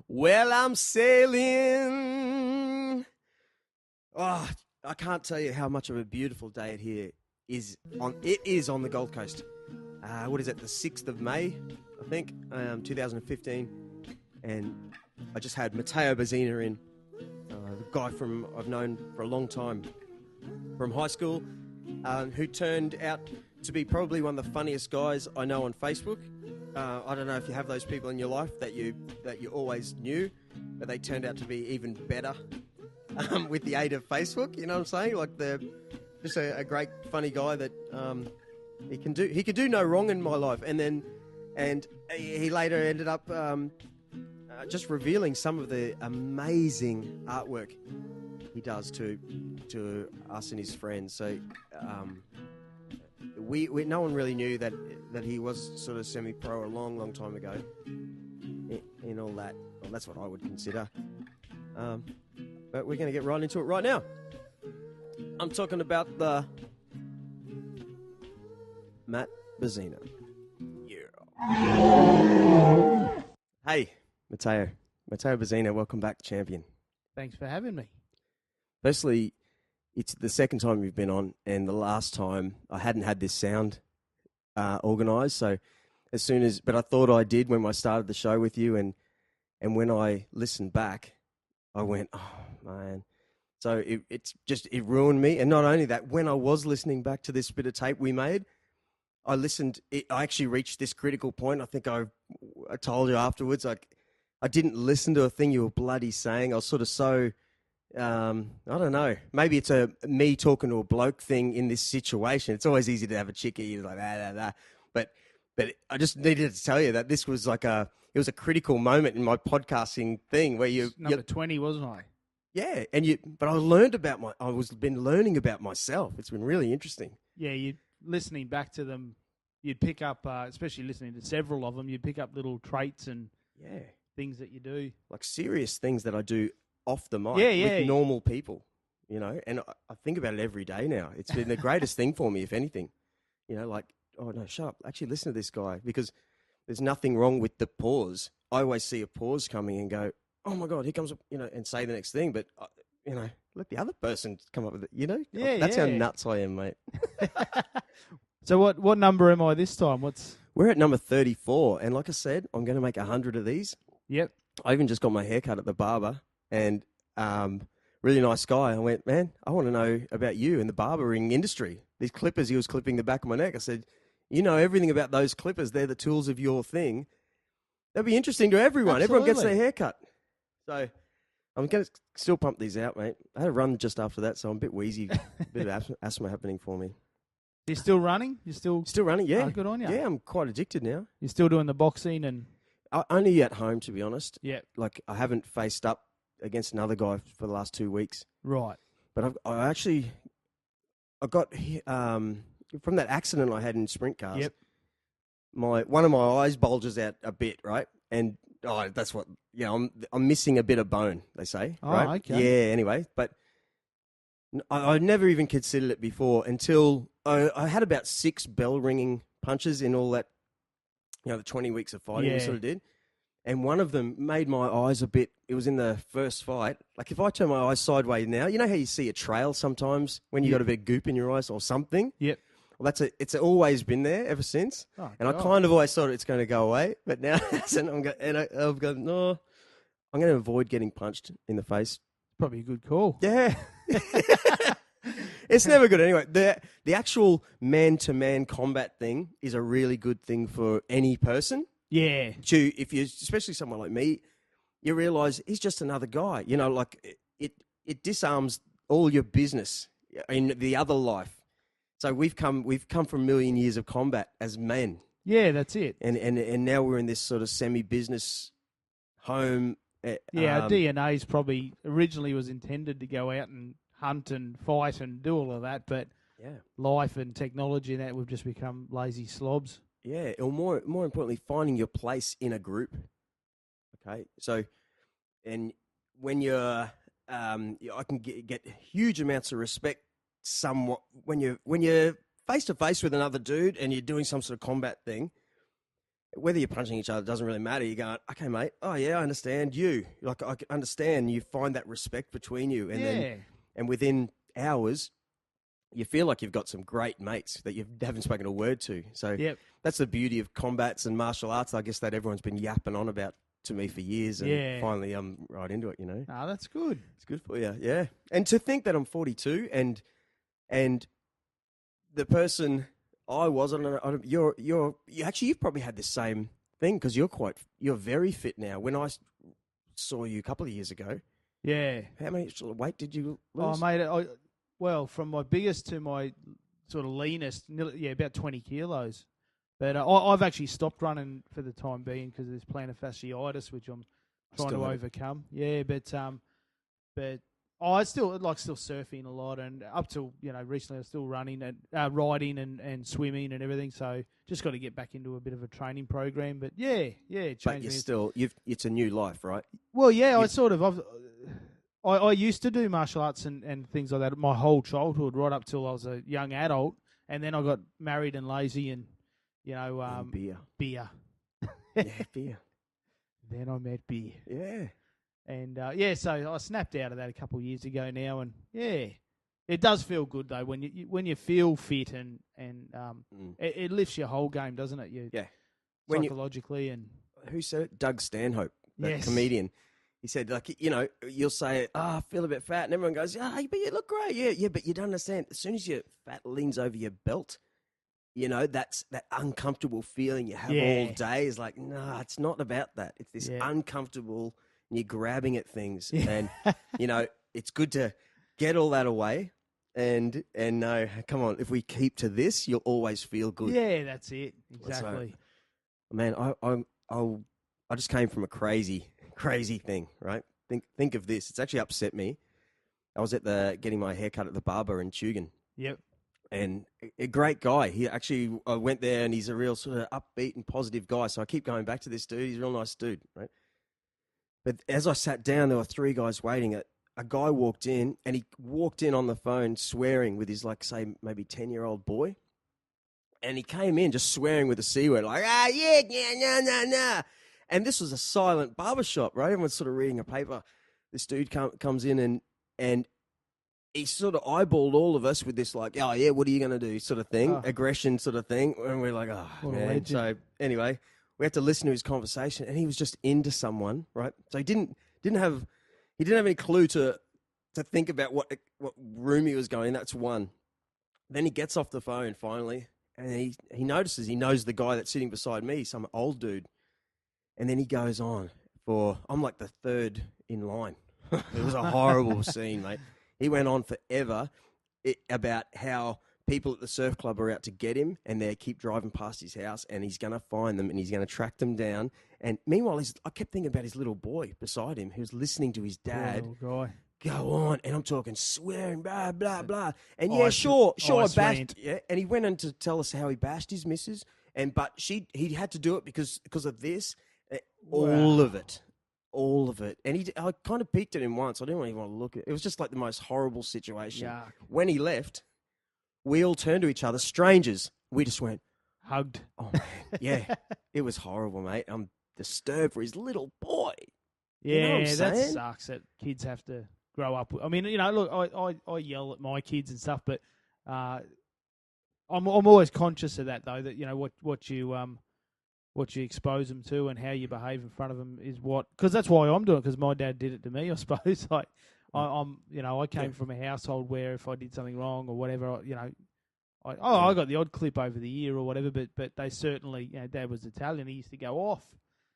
Well, I'm sailing. Oh, I can't tell you how much of a beautiful day it here is. It is on the Gold Coast. What is it? The 6th of May, I think, 2015. And I just had Matteo Bozina in, the guy I've known for a long time from high school, who turned out to be probably one of the funniest guys I know on Facebook. I don't know if you have those people in your life that you always knew, but they turned out to be even better with the aid of Facebook. You know what I'm saying? Like they're just a great, funny guy that he could do no wrong in my life. And he later ended up just revealing some of the amazing artwork he does to us and his friends. So we no one really knew that he was sort of semi-pro a long time ago in all that. Well, that's what I would consider. But we're going to get right into it right now. I'm talking about the Matt Bozina. Yeah. Hey, Matteo Bozina, welcome back, champion. Thanks for having me. Firstly, it's the second time you've been on, and the last time I hadn't had this sound organised. So but I thought I did when I started the show with you, and when I listened back, I went, oh man. So it ruined me. And not only that, when I was listening back to this bit of tape we made, I actually reached this critical point. I think I told you afterwards, I didn't listen to a thing you were bloody saying. I was sort of so, I don't know. Maybe it's a me talking to a bloke thing in this situation. It's always easy to have a chickie like that. But I just needed to tell you that this was it was a critical moment in my podcasting thing where number 20, wasn't I? Yeah, but I was been learning about myself. It's been really interesting. Yeah, listening back to them, you'd pick up, especially listening to several of them, you'd pick up little traits and things that you do. Like serious things that I do off the mic with normal people, you know, and I think about it every day now. It's been the greatest thing for me, if anything. You know, like, oh, no, shut up. Actually, listen to this guy, because there's nothing wrong with the pause. I always see a pause coming and go, oh, my God, here comes, and say the next thing. But, let the other person come up with it, That's how nuts I am, mate. So what number am I this time? We're at number 34. And like I said, I'm going to make 100 of these. Yep. I even just got my hair cut at the barber, and really nice guy. I went, man, I want to know about you in the barbering industry. These clippers, he was clipping the back of my neck. I said, you know everything about those clippers. They're the tools of your thing. That'd be interesting to everyone. Absolutely. Everyone gets their hair cut. So I'm going to still pump these out, mate. I had a run just after that, so I'm a bit wheezy. A bit of asthma happening for me. You're still running? Still running, yeah. Oh, good on you. Yeah, I'm quite addicted now. You're still doing the boxing and... Only at home, to be honest. Yeah. Like, I haven't faced up against another guy for the last 2 weeks. Right. But I got from that accident I had in sprint cars. Yep. One of my eyes bulges out a bit, right? And that's what I'm missing a bit of bone, they say. Oh, right? okay. Yeah. Anyway, but I never even considered it before until I had about 6 bell ringing punches in all that, the 20 weeks of fighting we sort of did. And one of them made my eyes a bit, it was in the first fight. Like if I turn my eyes sideways now, you know how you see a trail sometimes when you got a bit of goop in your eyes or something? Yep. Well, it's always been there ever since. Oh, and I kind of always thought it's going to go away, but now it hasn't. I've gone, no, I'm going to avoid getting punched in the face. Probably a good call. Yeah. It's never good anyway. The actual man-to-man combat thing is a really good thing for any person. Yeah. If you, especially someone like me, you realise he's just another guy. Like it disarms all your business in the other life. So we've come from a million years of combat as men. Yeah, that's it. And now we're in this sort of semi-business home. Our DNA's probably originally was intended to go out and hunt and fight and do all of that, but life and technology and that, we've just become lazy slobs. Yeah, or more importantly, finding your place in a group. Okay, so, and when you're, I can get huge amounts of respect somewhat when you're face to face with another dude and you're doing some sort of combat thing. whether you're punching each other doesn't really matter. You're going, okay, mate. Oh yeah, I understand you. Like I understand. You find that respect between you, and within hours, you feel like you've got some great mates that you haven't spoken a word to. So that's the beauty of combats and martial arts. I guess that everyone's been yapping on about to me for years, and finally I'm right into it. Oh, that's good. It's good for you, yeah. And to think that I'm 42 and the person I was, I don't know, you've probably had the same thing because you're very fit now. When I saw you a couple of years ago, how much weight did you lose? Oh, mate, well, from my biggest to my sort of leanest, about 20 kilos. But I've actually stopped running for the time being because there's plantar fasciitis, which I'm trying to overcome. Yeah, but I still surfing a lot, and up till recently I was still running and riding and swimming and everything. So just got to get back into a bit of a training program. But but you're still it's a new life, right? Well, yeah, I used to do martial arts and things like that my whole childhood, right up till I was a young adult, and then I got married and lazy and beer. Beer. Yeah, beer. Then I met beer. Yeah. And so I snapped out of that a couple of years ago now, and it does feel good though when you feel fit and it lifts your whole game, doesn't it? Psychologically and who said it? Doug Stanhope, that comedian. He said, like, you'll say, I feel a bit fat, and everyone goes, but you look great. Yeah, but you don't understand. As soon as your fat leans over your belt, that's that uncomfortable feeling you have all day is like, nah, it's not about that. It's this uncomfortable, and you're grabbing at things. And, it's good to get all that away and no, come on, if we keep to this, you'll always feel good. Yeah, that's it. Exactly. So, man, I just came from a crazy thing, right? Think of this. It's actually upset me. I was getting my hair cut at the barber in Tugun. Yep. And a great guy. He actually, I went there and he's a real sort of upbeat and positive guy. So I keep going back to this dude. He's a real nice dude, right? But as I sat down, there were 3 guys waiting. A guy walked in and he walked in on the phone swearing with his, like, say, maybe 10-year-old boy. And he came in just swearing with a C word, like, nah. And this was a silent barbershop, right? Everyone's sort of reading a paper. This dude comes in and he sort of eyeballed all of us with this, like, oh, yeah, what are you going to do sort of thing, aggression sort of thing. And we're like, oh, man. So anyway, we had to listen to his conversation, and he was just into someone, right? So he didn't have any clue to think about what room he was going. That's one. Then he gets off the phone finally, and he notices he knows the guy that's sitting beside me, some old dude. And then he goes on I'm like the 3rd in line. It was a horrible scene, mate. He went on forever about how people at the surf club are out to get him, and they keep driving past his house, and he's going to find them, and he's going to track them down. And meanwhile, I kept thinking about his little boy beside him who was listening to his dad go on, and I'm talking swearing, blah, blah, blah. And sure, bashed. Yeah, and he went on to tell us how he bashed his missus, but he had to do it because of this. All of it. And I kind of peeked at him once. I didn't even want to look at it. It was just like the most horrible situation. Yuck. When he left, we all turned to each other, strangers. We just went. Hugged. Oh, man. Yeah. It was horrible, mate. I'm disturbed for his little boy. Yeah, that sucks that kids have to grow up with. I mean, look, I yell at my kids and stuff, but I'm always conscious of that, though, that, what you expose them to and how you behave in front of them is because that's why I'm doing it, because my dad did it to me, I suppose. Like, I came from a household where if I did something wrong or whatever, I got the odd clip over the year or whatever, but they certainly, Dad was Italian, he used to go off.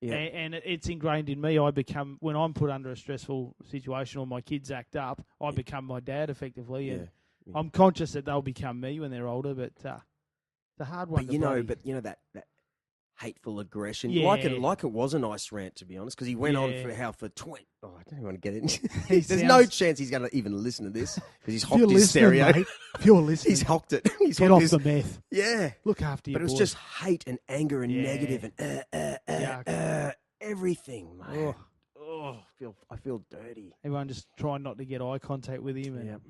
Yeah. And it's ingrained in me. When I'm put under a stressful situation or my kids act up, I become my dad effectively. And I'm conscious that they'll become me when they're older, but it's a hard one But that hateful aggression. Yeah. Like it was a nice rant, to be honest, because he went on for 20... Oh, I don't even want to get it. There's no chance he's going to even listen to this, because he's hocked his stereo. Mate, if you're listening... He's hocked it. Get off the meth. Yeah. Look after your But it was just hate and anger and negative and everything, mate. I feel dirty. Everyone just trying not to get eye contact with him. And...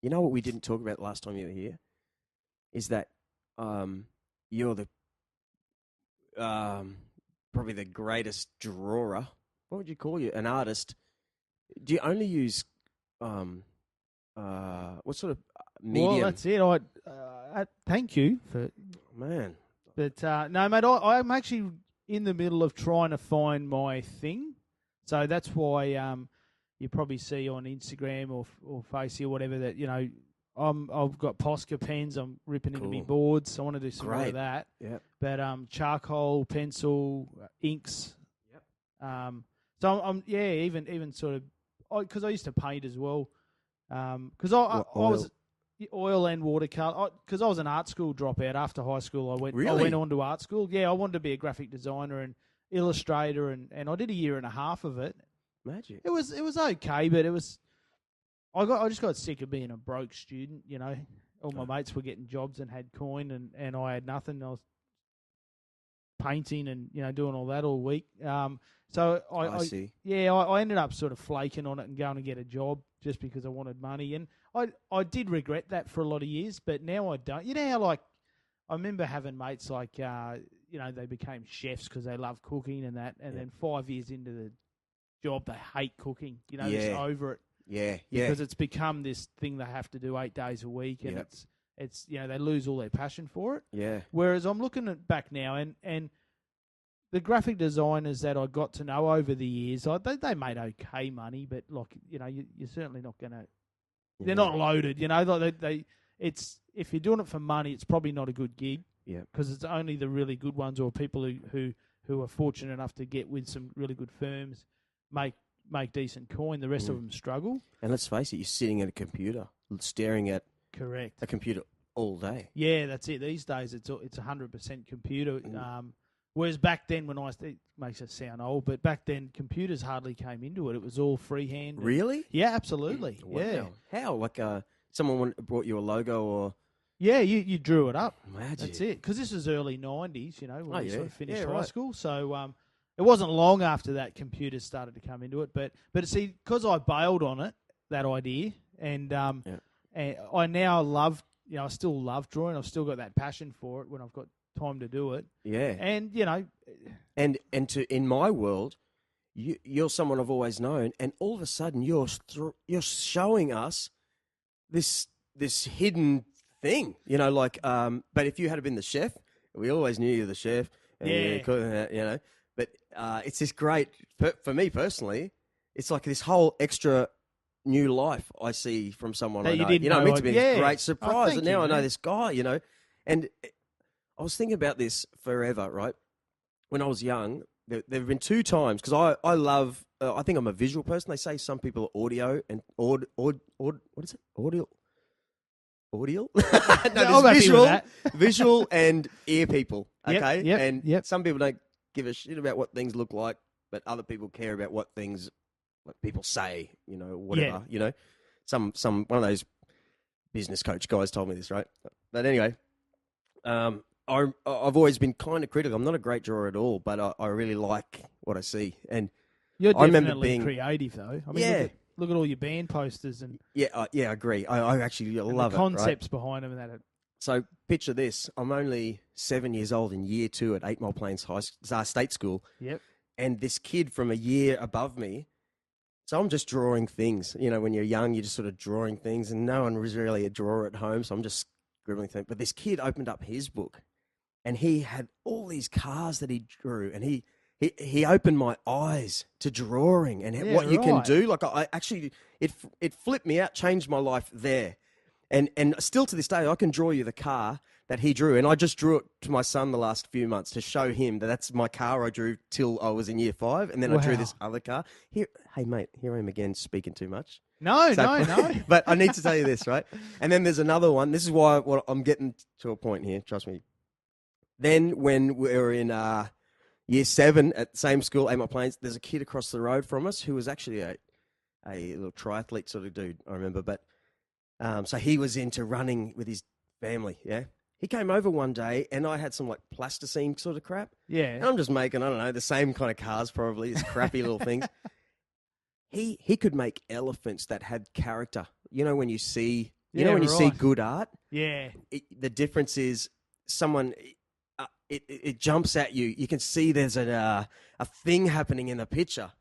You know what we didn't talk about last time you were here? Is that you're the probably the greatest drawer. What would you call you? An artist? Do you only use what sort of medium? Well, that's it. Thank you for Man. But no, mate, I'm actually in the middle of trying to find my thing. So that's why you probably see on Instagram or Facey or whatever that, I've got Posca pens. I'm ripping into my boards. I want to do some more of that. Yeah. But charcoal, pencil, inks. Yep. So I'm even sort of because I used to paint as well. Because I was oil and watercolor. Because I was an art school dropout after high school. I went on to art school. Yeah, I wanted to be a graphic designer and illustrator, and I did a year and a half of it. Magic. It was okay, but it was. I just got sick of being a broke student. All my mates were getting jobs and had coin, and I had nothing. I was painting and doing all that all week. So I see. Yeah, I ended up sort of flaking on it and going to get a job just because I wanted money, and I did regret that for a lot of years, but now I don't. You know how I remember having mates like they became chefs because they love cooking and that, and then 5 years into the job they hate cooking. Just over it. Yeah, Because it's become this thing they have to do 8 days a week, and it's they lose all their passion for it. Yeah. Whereas I'm looking back now, and the graphic designers that I got to know over the years, they made okay money, but you're certainly not going to. They're not loaded, It's if you're doing it for money, it's probably not a good gig. Yeah. Because it's only the really good ones or people who are fortunate enough to get with some really good firms make decent coin. The rest of them struggle. And let's face it, you're sitting at a computer, staring at correct a computer all day. Yeah, that's it. These days, it's 100% computer. Whereas back then, it makes it sound old, but back then computers hardly came into it. It was all freehand. Really? Yeah, absolutely. Wow. Yeah. How? Like someone brought you a logo or? Yeah, you drew it up. Magic. That's it. Because this was early 90s, when we sort of finished high right. school. So it wasn't long after that computers started to come into it. But see, because I bailed on it, that idea, and I now love, I still love drawing. I've still got that passion for it when I've got time to do it. Yeah. And, And in my world, you're someone I've always known, and all of a sudden you're showing us this hidden thing, but if you had been the chef, we always knew you were the chef. And but it's this great, for me personally, it's like this whole extra new life I see from someone I know. I mean, to be a great surprise. And now I know this guy, and I was thinking about this forever, right? When I was young, there have been 2 times, because I love, I think I'm a visual person. They say some people are audio and what is it? Audio? No, there's visual and ear people, okay? Yep. Some people don't give a shit about what things look like, but other people care about what people say, whatever, Some one of those business coach guys told me this, right? But anyway, I've always been kind of critical. I'm not a great drawer at all, but I really like what I see. And you're I remember definitely being creative, though. I mean, look at all your band posters and I agree. I actually love the concepts behind them and that. So picture this: I'm only 7 years old in year 2 at 8 Mile Plains State School. Yep. And this kid from a year above me. So I'm just drawing things. When you're young, you're just sort of drawing things, and no one was really a drawer at home, so I'm just scribbling things. But this kid opened up his book, and he had all these cars that he drew, and he opened my eyes to drawing and what you can do. Like I actually, it flipped me out, changed my life there. And still to this day, I can draw you the car that he drew. And I just drew it to my son the last few months to show him that that's my car I drew till I was in year 5. And then I drew this other car. Hey, mate, here I am again speaking too much. No. But I need to tell you this, right? And then there's another one. This is why I'm getting to a point here. Trust me. Then when we were in year 7 at the same school, 8 Mile Plains, there's a kid across the road from us who was actually a little triathlete sort of dude, I remember. But so he was into running with his family, yeah? He came over one day, and I had some, like, plasticine sort of crap. Yeah. And I'm just making, I don't know, the same kind of cars probably, these crappy little things. He could make elephants that had character. When you see, when you see good art? Yeah. The difference is someone... it jumps at you. You can see there's a thing happening in the picture.